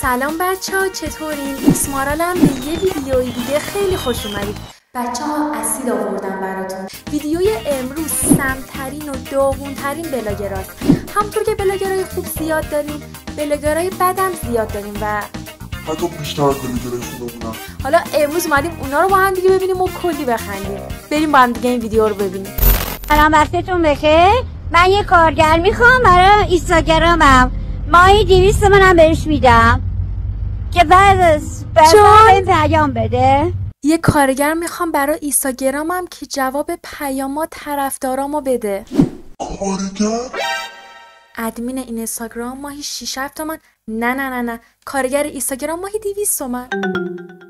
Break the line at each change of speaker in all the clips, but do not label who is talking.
سلام بچه‌ها، چطورین؟ اسمارالم به یه ویدیوی دیگه خیلی خوش اومدید. بچه‌ها اسید آوردم براتون. ویدیوی امروز سمترین و داغونترین بلاگراست. همونطور که بلاگرای خوب زیاد داریم، بلاگرای بدم زیاد داریم و
حتی بیشتر از بلاگرای خودمونم.
حالا امروز اومدیم اونا رو با هم دیگه ببینیم و کلی بخندیم. بریم با هم دیگه این ویدیو رو ببینیم.
سلام وقتتون بخیر. من یه کارگر میخوام برای اینستاگرامم. ماهی 200 تومنم بهش میدم که بعد این پیام بده.
یه کارگر میخوام برای اینستاگرامم که جواب پیاما طرفدارامو بده.
کارگر؟
ادمین این اینستاگرام ماهی 6-7 تومن. نه کارگر اینستاگرام ماهی 200 تومن.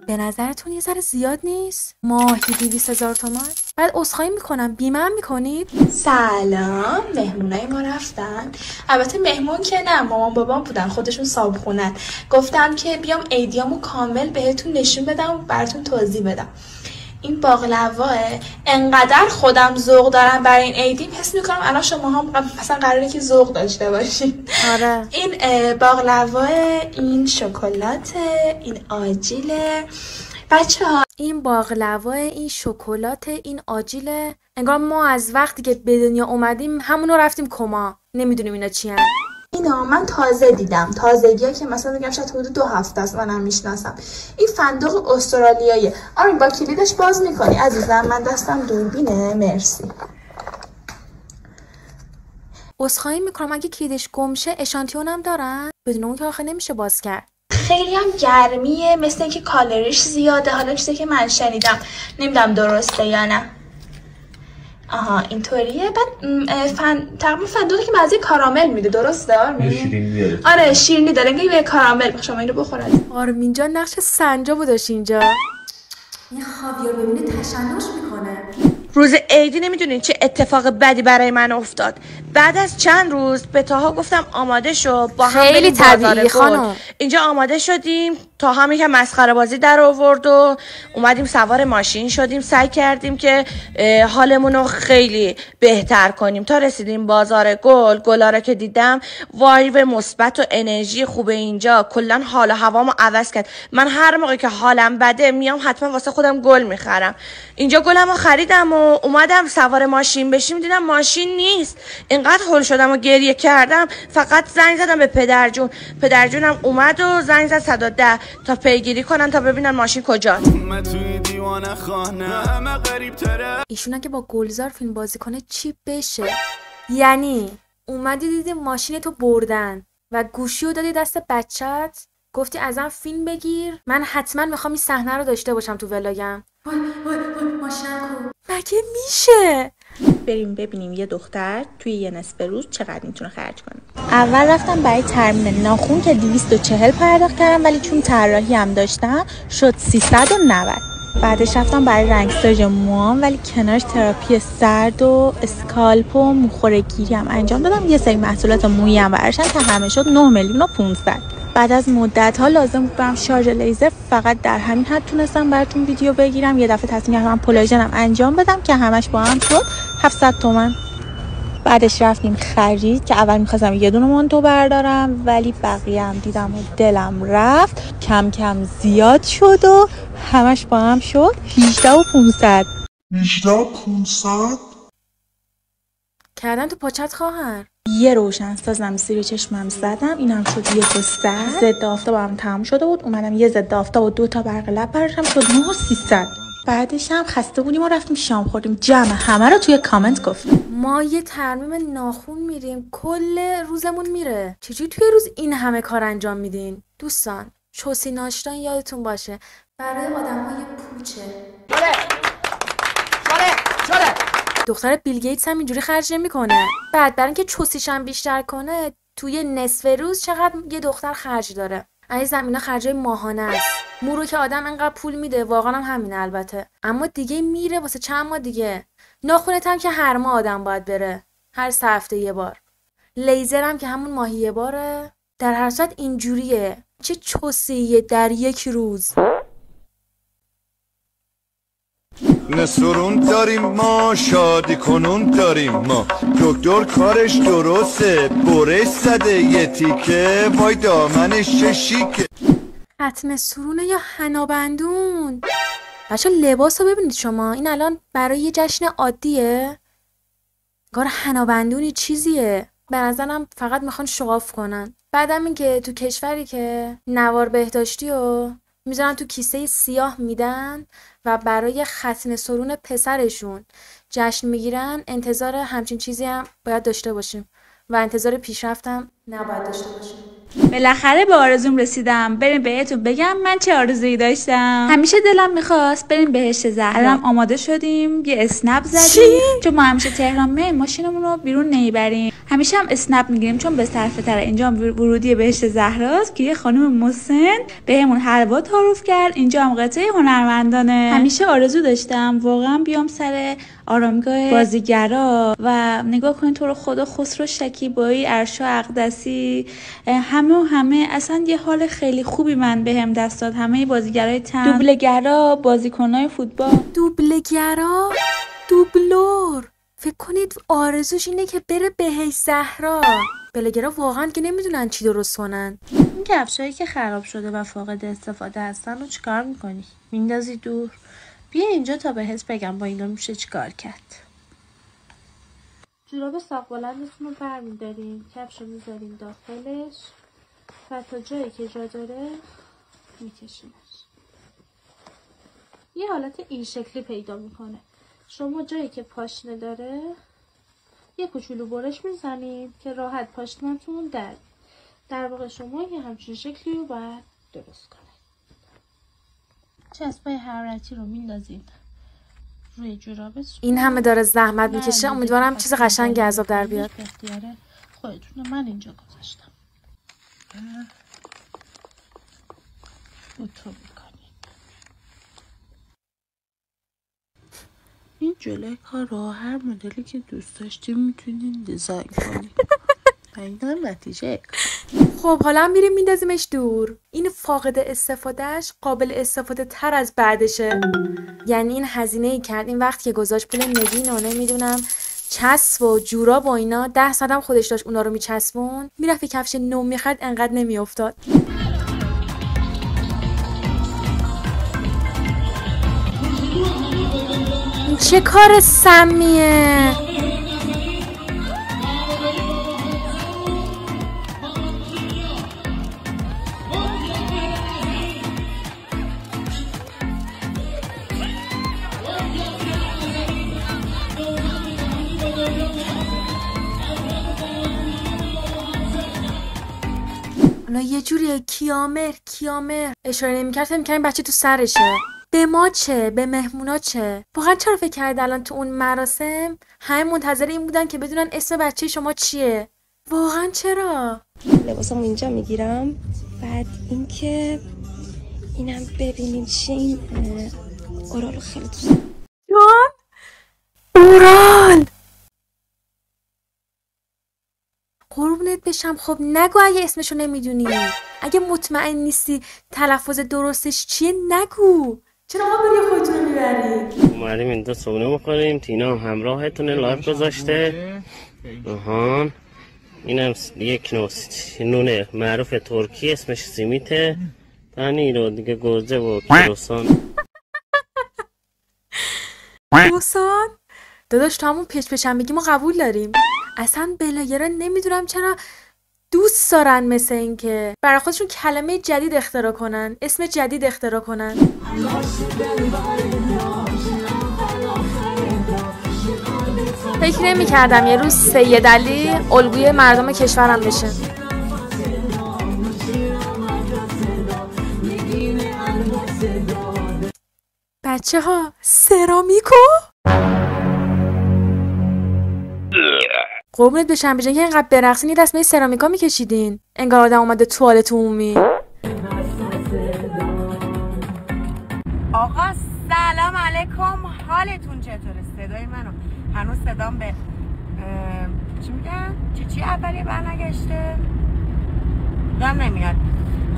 به نظرتون یه ذره زیاد نیست؟ ماهی 200,000 تومن؟ بعد عذرخواهی میکنم، بیمه هم میکنید؟
سلام، مهمونای ما رفتن. البته مهمون که نه، مامان بابام بودن، خودشون صابخونن. گفتم که بیام عیدیامو کامل بهتون نشون بدم و براتون توضیح بدم. این باقلواه انقدر خودم ذوق دارم برای این عیدیم، حس میکنم الان شما هم مثلا قراره که ذوق داشته باشین.
آره.
این باقلواه، این شکلات، این آجیله. بچه‌ها
این باقلواه، این شکلات، این آجیله. انگار ما از وقتی که به دنیا اومدیم همونو رفتیم کما، نمیدونیم اینا چی هن.
اینا من تازه دیدم، تازگیه که مثلا بگم شاید حدود 2 هفته است منم میشناسم. این فندق استرالیاییه. آره با کلیدش باز میکنی عزیزم؟ من دستم دوربینه. مرسی.
عذرخواهی میکنم اگه کلیدش گم شه. اشانتیونم دارن؟ بدون اون که آخه نمیشه باز کرد.
خیلی هم گرمیه، مثل اینکه کالریش زیاده. حالا چیزی که من شنیدم، نمیدونم درسته یا نه. آها اینطوریه. بعد تقریبا فندقی که مزه کارامل میده، درسته آرمین؟ آره شیرینی داره، انگار یه کارامل. شما اینو بخورید.
آرمین جان نقش سنجابو داشت اینجا. این خاویار ببینه تشنج میکنه.
روز عیدی نمیدونین چه اتفاق بدی برای من افتاد. بعد از چند روز به تاها گفتم آماده شو با هم بریم بازار گل. اینجا آماده شدیم، تا هم یکم مسخره بازی در آورد و اومدیم سوار ماشین شدیم. سعی کردیم که حالمون رو خیلی بهتر کنیم تا رسیدیم بازار گل. گلا رو که دیدم، وایو مثبت و انرژی خوب اینجا کلا حال و هوامو عوض کرد. من هر موقع که حالم بده میام حتما واسه خودم گل میخرم. اینجا گلمو خریدم و اومدم سوار ماشین بشیم، دیدم ماشین نیست. اینقدر هول شدم و گریه کردم. فقط زنگ زدم به پدرجونم اومد و زنگ زد 110 تا پیگیری کنن تا ببینن ماشین کجاست.
ایشون که با گلزار فیلم بازی کنه چی بشه؟ یعنی اومدی دیدی ماشین تو بردن و گوشیو دادی دست بچت، گفتی ازم فیلم بگیر. من حتما میخوام این صحنه رو داشته باشم تو ولاگم. وای ماشینم کو. مگه میشه؟
بریم ببینیم یه دختر توی یه نصف روز چقدر میتونه خرج کنه. اول رفتم برای ترمیم ناخن که 240 پرداخت کردم، ولی چون طراحی هم داشتم شد 390. بعدش رفتم برای رنگساژ موام، ولی کنارش تراپی سرد و اسکالپ و موخورگیری هم انجام دادم. یه سری محصولات مویی هم برشن که همه شد 9,500,000. بعد از مدت ها لازم بود برم شارژ لیزر، فقط در همین حد تونستم براتون ویدیو بگیرم. یه دفعه تصمیم گرفتم پولاژنم انجام بدم که همش با هم شد 700 تومن. بعدش رفتیم خرید که اول می‌خواستم یه دونه مانتو بردارم، ولی بقیه هم دیدم و دلم رفت. کم کم زیاد شد و همش با هم شد 18,500.
18,500
کردن تو پاچت خواهر.
یه روشنسازم زیر چشمم زدم، اینم شد 1,100. ضد آفتاب هم تمام شده بود، اومدم یه ضد آفتاب و 2 تا برق لب برداشتم، شد 9,300. بعدش هم خسته بودیم و رفتیم شام خوردیم. جمع همه رو توی کامنت گفتم.
ما یه ترمیم ناخون میریم کل روزمون میره. چجوری توی روز این همه کار انجام میدین؟ دوستان چوسی ناشتان یادتون باشه برای آدم‌های پوچه. چاله. دختر بیل گیتس هم اینجوری خرج نمیکنه. بعد برای اینکه چوسیش هم بیشتر کنه توی نصف روز چقدر یه دختر خرج داره؟ از زمینا خرجای ماهانه است. مورو که آدم انقدر پول میده واقعا هم همینه البته، اما دیگه میره واسه چند ماه دیگه. ناخونت هم که هر ماه آدم باید بره، هر 3 هفته یه بار. لیزر هم که همون ماهی یه باره. در هر صورت اینجوریه. چه چوسیه در یک روز.
ختنه سرون داریم ما، شادی کنون داریم ما. دکتر کارش درسته، برش زده یه تیکه، وای دامنش چه شیکه.
ختنه سرونه یا حنابندون؟ بچه لباس رو ببینید شما، این الان برای یه جشن عادیه؟ کار حنابندونی چیزیه؟ به نظرم فقط میخوان شواف کنن. بعدم این که تو کشوری که نوار بهداشتی و میذارن تو کیسه سیاه میدن و برای ختنه سرون پسرشون جشن میگیرن، انتظار همچین چیزی هم باید داشته باشیم و انتظار پیشرفتم نباید داشته باشیم.
بالاخره به آرزوم رسیدم. بریم بهتون بگم من چه آرزویی داشتم. همیشه دلم میخواست بریم بهشت زهرا. الان آماده شدیم، یه اسنپ زدیم چون ما همیشه تهران میایم ماشینمون رو بیرون نمیبریم، همیشه هم اسنپ میگیریم چون به صرفه تره. اینجا ورودی بهشت زهراست که یه خانم مسن بهمون حلوا تعارف کرد. اینجا هم قطعه هنرمندانه. همیشه آرزو داشتم واقعا بیام سر آرامگاه بازیگرا و نگاه کنین تو رو خدا خسرو شکیبایی، ارشا اقدسی، همه اصلا یه حال خیلی خوبی من بهم دست داد. همه بازیگرای تن، دوبلگرا، بازیکنای فوتبال.
دوبلگرا، دوبلور. فکر کنید آرزوش اینه که بره بهشت زهرا. بلگرا واقعا که نمیدونن چی درست کنن.
این کفشایی که خراب شده و فاقد استفاده هستن رو چیکار میکنی؟ میندازی دور؟ بیا اینجا تا بهت بگم با اینا میشه چیکار کرد. جوراب ساق بلندتون رو برمیداریم، کفش رو میذاریم داخلش و تا جایی که جا داره میکشیمش. یه حالت این شکلی پیدا میکنه. شما جایی که پاشنه داره یه کوچولو برش میزنید که راحت پاشنتون در واقع شما یه همچین شکلی رو باید درست کنید. چسبای حرارتی رو میندازید روی جورابتون.
این همه داره زحمت میکشه، امیدوارم چیز قشنگی از آب در بیاد.
اختیار خودتون. من اینجا گذاشتم. تو میکنید. این جلوی کار رو هر مدلی که دوست داشتیم میتونین دیزاین کنید. این نتیجه.
خب حالا میریم میندازیمش دور. این فاقد استفادهش قابل استفاده تر از بعدشه. یعنی این هزینه ای کرد، این وقت که گذاشت پول نگین و نمیدونم چسب و جوراب و اینا 10 ساعتم خودش داشت اونا رو میچسبون، میرفت کفش نو میخرد انقدر نمیافتاد. چه کار سمیه. حالا یه جوریه کیامر اشاره نمی‌کرد، می‌کنیم بچه تو سرشه. به ما چه؟ به مهمونا چه؟ واقعا چرا فکر کرد الان تو اون مراسم همه منتظر این بودن که بدونن اسم بچه شما چیه؟ واقعا چرا؟
لباسامو اینجا میگیرم، بعد اینکه اینم ببینیم چیه. این اورالو خیلی دوست دارم.
جان اورال قربونت بشم. خب نگو اگه اسمشو نمیدونی، اگه مطمئن نیستی تلفظ درستش چیه نگو. چرا ما بری خودتون رو میبری؟
اومدیم اینجا صبحونه بخوریم. تینا هم همراهتونه، لایف گذاشته. آهان اینم یک نونه معروف ترکی، اسمش سیمیته. پنیر و دیگه گوجه و کروسان.
کروسان؟ داداش تو همون پچم بگی ما قبول داریم. اصلا بلاگرا نمیدونم چرا دوست دارن مثل این که برای خودشون کلمه جدید اختراع کنن، اسم جدید اختراع کنن. فکر نمی کردم یه روز سید علی الگوی مردم کشورم بشه. بچه ها سرامیکو؟ قربونت بشم بجن که اینقدر برقصین یه دست سرامیکا میکشیدین انگار آدم اومده توالت عمومی.
آقا سلام علیکم، حالتون چطوره؟ صدای منو هنوز صدام به چی میگن؟ چی اولیه برنگشته؟ دم نمیاد.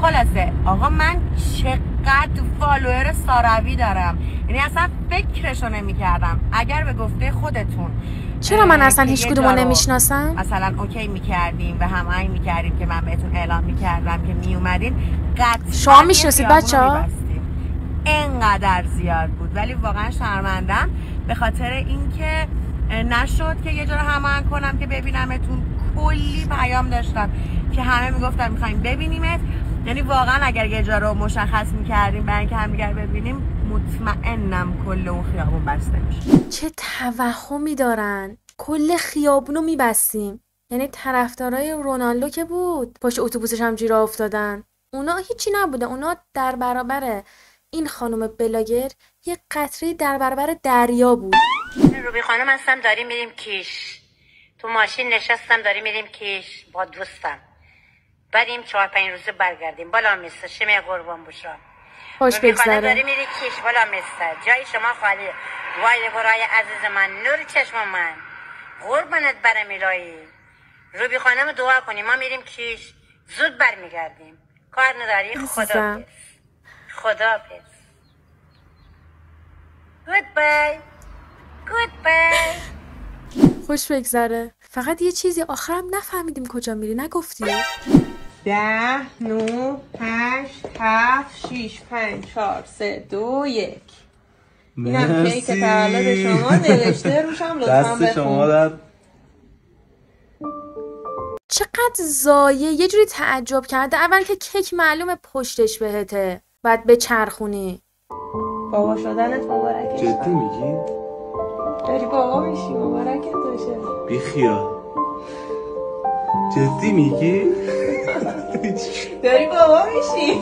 خلاصه آقا من چقدر فالوور ساروی دارم، یعنی اصلا فکرشو نمی‌کردم. اگر به گفته خودتون
چرا من اصلا هیچ کدومو نمیشناسم؟
مثلا اوکی می‌کردیم و هماهنگ می‌کردیم که من بهتون اعلام می‌کردم که میومدین، قطعا
شما میشناسید بچه‌ها؟
اینقدر زیاد بود، ولی واقعا شرمندم به خاطر اینکه نشد که یه جا رو هماهنگ کنم که ببینمتون. کلی پیام داشتم که همه میگفتن میخوایم ببینیمت، یعنی واقعا اگر یه جا رو مشخص میکردیم برای اینکه همدیگر ببینیم، مطمئنم کل اون خیابون بسته میشه.
چه توهمی دارن، کل خیابونو میبستیم. یعنی طرفدارای رونالدو که بود پشت اتوبوسش هم جیرا افتادن، اونا هیچی نبوده، اونا در برابر این خانم بلاگر یه قطره در برابر دریا بود.
روبی خانم هستم، داریم میریم کیش، تو ماشین نشستم داریم میریم کیش با دوستم، بریم 4-5 روزه برگردیم. بالا میسته شمه قربان بشم،
خوش بگذره.
داریم میری کیش، بالا میسته جای شما خالیه. وای برای عزیز من، نور چشم من، قربانت برم الهی. روبی خانم دعا کنیم، ما میریم کیش، زود برمیگردیم. کار نداری، خدا خدافظ. گودبای گودبای.
خوش بگذره. فقط یه چیزی آخرم نفهمیدیم کجا میری، نگفتی؟
10 9 8 7 6 5 4 3 2 1. اینم کیک تولد شما نوشته روشم، لطفا بخون.
چقدر زایه. یه جوری تعجب کرده اول که کیک معلومه پشتش بهته، بعد به چرخونی.
بابا شدنت مبارکه.
جدی میگی؟
داری بابا میشی، مبارکت باشه.
بی خیال. جدی میگی؟
داری بابا میشی.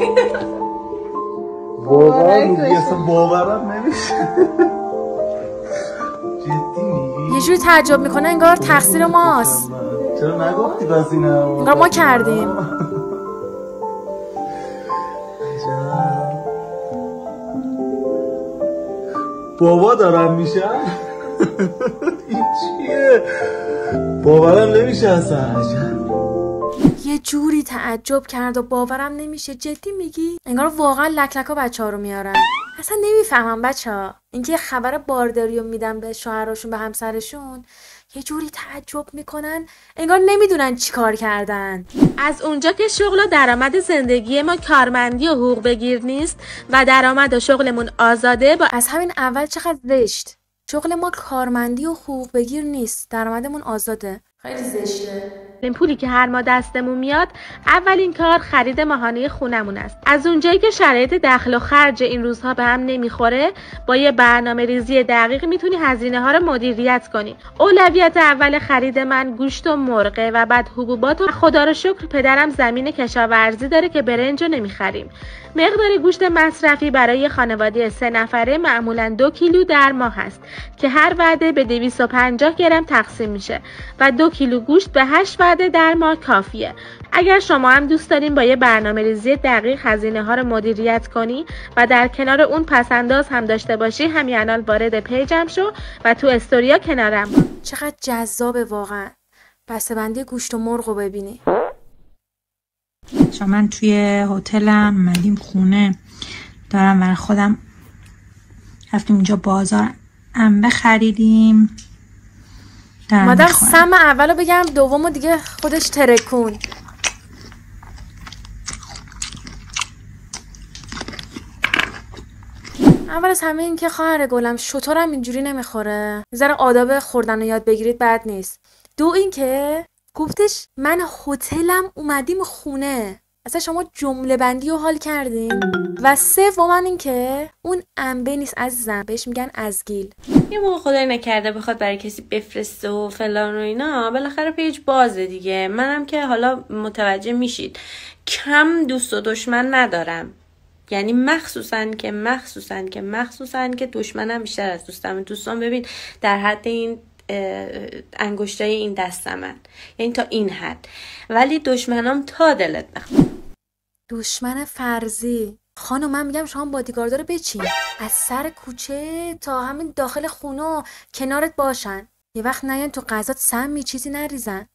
واقعا میگی، اصلا باورم نمیشه. جدی میگی؟
یه جوری تعجب میکنه انگار تقصیر ماست.
چرا نگفتی بس اینم؟
انگار ما کردیم.
بابا دارم میشم. این چیه؟ باورم نمیشه اصلا.
یه جوری تعجب کرد و باورم نمیشه. جدی میگی؟ انگار واقعا لکلکا بچه‌ها رو میارن. اصلا نمیفهمم بچه‌ها. اینکه خبر بارداریو میدن به شوهراشون، به همسرشون، یه جوری تعجب میکنن انگار نمیدونن چی کار کردن.
از اونجا که شغل و درآمد زندگی ما کارمندی و حقوق بگیر نیست و درآمد و شغلمون آزاده، با
از همین اول چقدر زشت. شغل ما کارمندی و حقوق بگیر نیست، درآمدمون آزاده. خیلی زشته.
این پولی که هر ماه دستمون میاد، اولین کار خرید ماهانه خونمون است. از اونجایی که شرایط دخل و خرج این روزها به هم نمیخوره، با یه برنامه ریزی دقیق میتونی هزینه ها رو مدیریت کنی. اولویت اول خرید من گوشت و مرغه و بعد حبوبات، و خدا رو شکر پدرم زمین کشاورزی داره که برنج رو نمیخریم. مقدار گوشت مصرفی برای خانواده 3 نفره معمولاً 2 کیلو در ماه هست که هر وعده به 250 گرم تقسیم میشه و 2 کیلو گوشت به 8 وعده در ماه کافیه. اگر شما هم دوست دارین با یه برنامه‌ریزی دقیق هزینه ها رو مدیریت کنی و در کنار اون پسنداز هم داشته باشی، همین الان وارد پیجم شو و تو استوریا کنارم.
چقدر جذابه واقعا بسته‌بندی گوشت و مرغ رو ببینی.
من توی هتلم اومدیم خونه، دارم برای خودم، رفتیم اونجا بازار انبه خریدیم.
مادر سم اولو بگم، دومو دیگه خودش ترکون. اول از همه این که خواهر گلم شطورم اینجوری نمیخوره، ذره آداب خوردن رو یاد بگیرید بد نیست. 2 این که گفتش من هتلم اومدیم خونه، اصلا شما جمله بندی رو حال کردین. و 3 این که اون انبه نیست عزیزم، بهش میگن ازگیل.
یه موقع خدای نکرده بخواد برای کسی بفرسته و فلان و اینا، بالاخره پیج بازه دیگه. منم که حالا متوجه میشید کم دوست و دشمن ندارم، یعنی مخصوصا که دشمنم بیشتر از دوستم. دوستان ببین در حد این انگشتای این دستمن، یعنی تا این حد، ولی دشمنام تا دلت بخواد.
دشمن فرضی خانم، من میگم شما بادیگاردا رو بچین، از سر کوچه تا همین داخل خونه کنارت باشن، یه وقت نیان تو غذات سمی چیزی نریزن.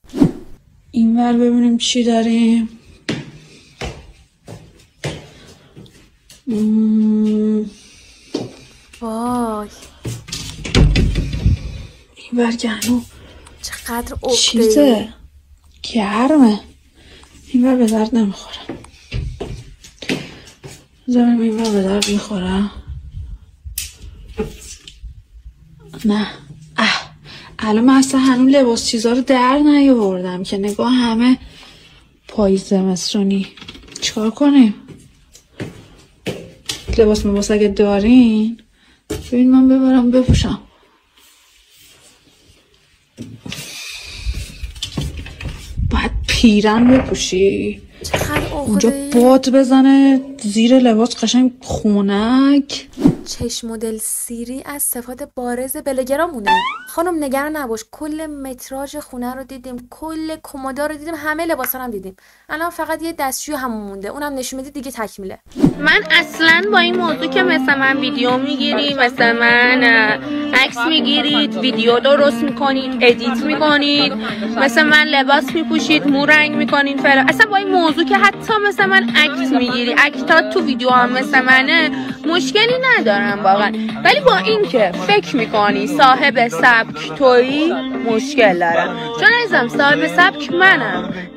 اینور ببینیم چی داریم.
وای
این برگنو
چقدر عقده
چیزه گرمه، این بر به درد نمیخوره. بذارم این بر به درد میخوره. نه الان من اصلا هنوز لباس چیزا رو در نیاوردم که نگاه همه پاییز زمستونی. چیکار کنیم؟ لباس اگه دارین ببین من ببرم بپوشم. باید پیرن بپوشی، اونجا باد بزنه زیر لباس قشنگ خونک.
چشم مدل سیری از صفات بارز بلگرامونه. خانم نگران نباش، کل متراژ خونه رو دیدیم، کل کمودا رو دیدیم، همه لباسا رو هم دیدیم. الان فقط یه دستشوی همون مونده، اونم نشون میدی دیگه تکمیله.
من اصلا با این موضوع که مثل من ویدیو میگیری، مثل من عکس میگیرید، ویدیو درست میکنید، ادیت میکنید، مثل من لباس میپوشید، مو رنگ میکنید فلان، اصلا با این موضوع که حتی مثل من عکس میگیری، اکتات تو ویدیو هم مثل منه، مشکلی ندارم واقعا. ولی با این که فکر میکنی صاحب سبک تویی مشکل دارم، چون عزیزم صاحب سبک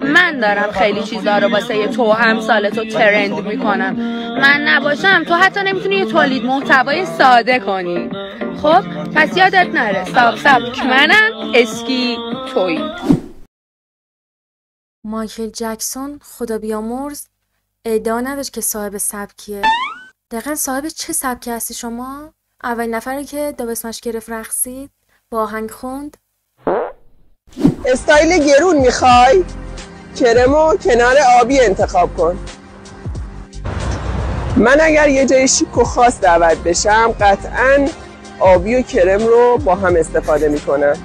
من دارم خیلی چیزا رو واسه تو همسال تو ترند میکنم. من نباشم تو حتی نمیتونی یه تولید محتوای ساده کنی. خب پس یادت نره صاحب سبک منم، اسکی تویی.
مایکل جکسون خدا بیامرز ادعا نداشت که صاحب سبکیه. دقیقا صاحب چه سبکی هستی شما؟ اولین نفری که داب اسمش گرفت رقصید، با آهنگ خوند.
استایل گرون میخوای؟ کرمو کنار آبی انتخاب کن. من اگر یه جای شیک و خاص دعوت بشم قطعاً آبی و کرم رو با هم استفاده میکنم.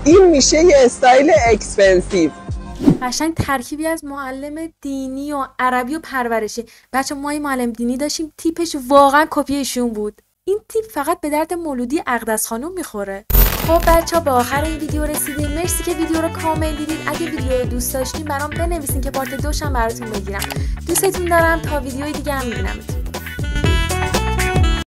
این میشه یه استایل اکسپنسیو.
قشنگ ترکیبی از معلم دینی و عربی و پرورشی. بچه ما یه معلم دینی داشتیم، تیپش واقعا کپی ایشون بود. این تیپ فقط به درد مولودی اقدس خانوم میخوره. خب بچه به آخر این ویدیو رسیدیم. مرسی که ویدیو رو کامل دیدید. اگه ویدیو رو دوست داشتین برام بنویسین که پارت 2 براتون بگیرم. دوستتون دارم. تا ویدیوی دیگه هم میبینم.